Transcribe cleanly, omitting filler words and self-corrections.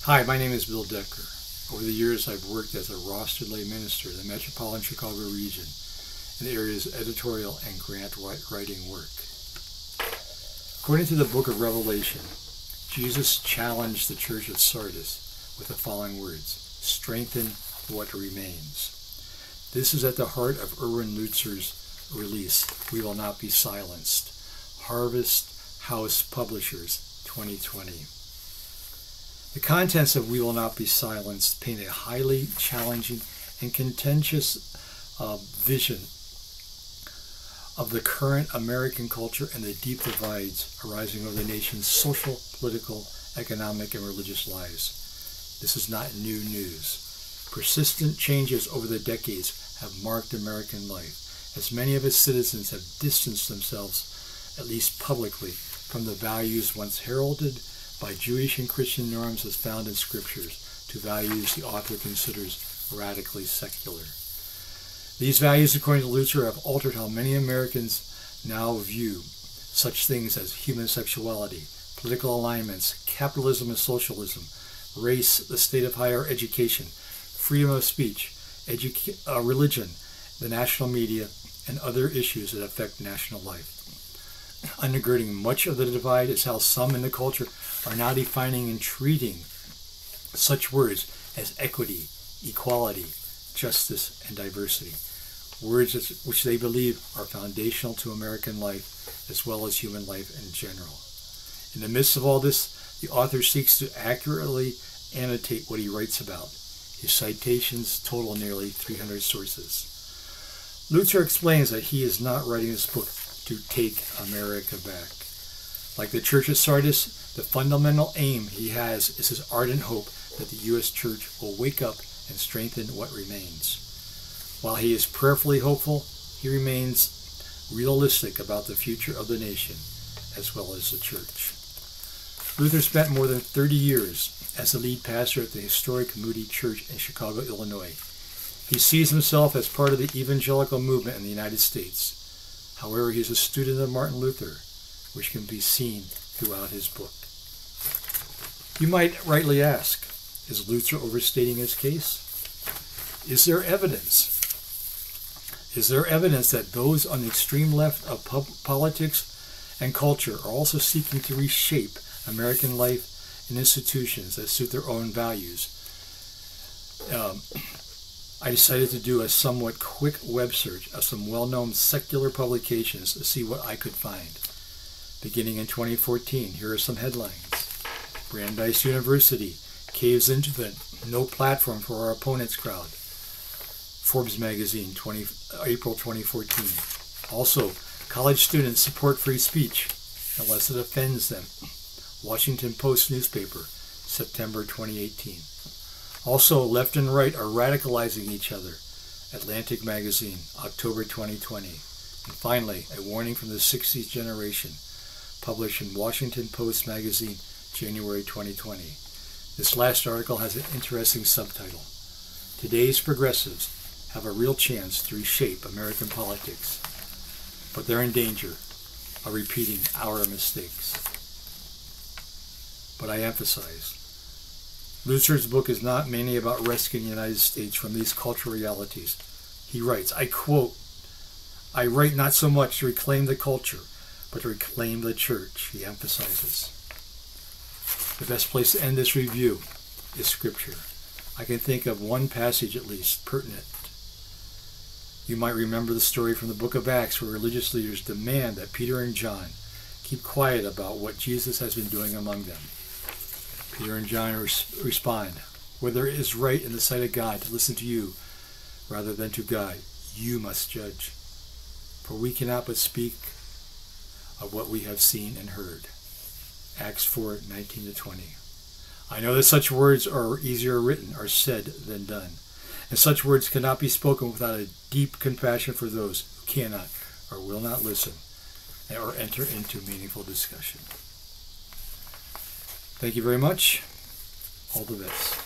Hi, my name is Bill Decker. Over the years, I've worked as a rostered lay minister in the metropolitan Chicago region in the areas editorial and grant writing work. According to the book of Revelation, Jesus challenged the church of Sardis with the following words: strengthen what remains. This is at the heart of Erwin Lutzer's release, We Will Not Be Silenced, Harvest House Publishers, 2020. The contents of We Will Not Be Silenced paint a highly challenging and contentious vision of the current American culture and the deep divides arising over the nation's social, political, economic, and religious lives. This is not new news. Persistent changes over the decades have marked American life, as many of its citizens have distanced themselves, at least publicly, from the values once heralded by Jewish and Christian norms as found in scriptures to values the author considers radically secular. These values, according to Lutzer, have altered how many Americans now view such things as human sexuality, political alignments, capitalism and socialism, race, the state of higher education, freedom of speech, religion, the national media, and other issues that affect national life. Undergirding much of the divide is how some in the culture are now defining and treating such words as equity, equality, justice, and diversity, words which they believe are foundational to American life as well as human life in general. In the midst of all this, the author seeks to accurately annotate what he writes about. His citations total nearly 300 sources. Lutzer explains that he is not writing this book to take America back. Like the Church of Sardis, the fundamental aim he has is his ardent hope that the U.S. Church will wake up and strengthen what remains. While he is prayerfully hopeful, he remains realistic about the future of the nation as well as the church. Luther spent more than 30 years as the lead pastor at the historic Moody Church in Chicago, Illinois. He sees himself as part of the evangelical movement in the United States. However, he is a student of Martin Luther, which can be seen throughout his book. You might rightly ask, is Lutzer overstating his case? Is there evidence? Is there evidence that those on the extreme left of politics and culture are also seeking to reshape American life and institutions that suit their own values? I decided to do a somewhat quick web search of some well-known secular publications to see what I could find. Beginning in 2014, here are some headlines. Brandeis University caves into the no platform for our opponents crowd. Forbes magazine, April 2014. Also, college students support free speech unless it offends them. Washington Post newspaper, September 2018. Also, left and right are radicalizing each other. Atlantic magazine, October 2020. And finally, a warning from the 60s generation, published in Washington Post magazine, January 2020. This last article has an interesting subtitle. Today's progressives have a real chance to reshape American politics, but they're in danger of repeating our mistakes. But I emphasize, Lutzer's book is not mainly about rescuing the United States from these cultural realities. He writes, I quote, I write not so much to reclaim the culture, but to reclaim the church, he emphasizes. The best place to end this review is Scripture. I can think of one passage at least pertinent. You might remember the story from the book of Acts where religious leaders demand that Peter and John keep quiet about what Jesus has been doing among them. Peter and John respond, whether it is right in the sight of God to listen to you rather than to God, you must judge. For we cannot but speak of what we have seen and heard. Acts 4:19-20. I know that such words are easier written or said than done, and such words cannot be spoken without a deep compassion for those who cannot or will not listen or enter into meaningful discussion. Thank you very much. All the best.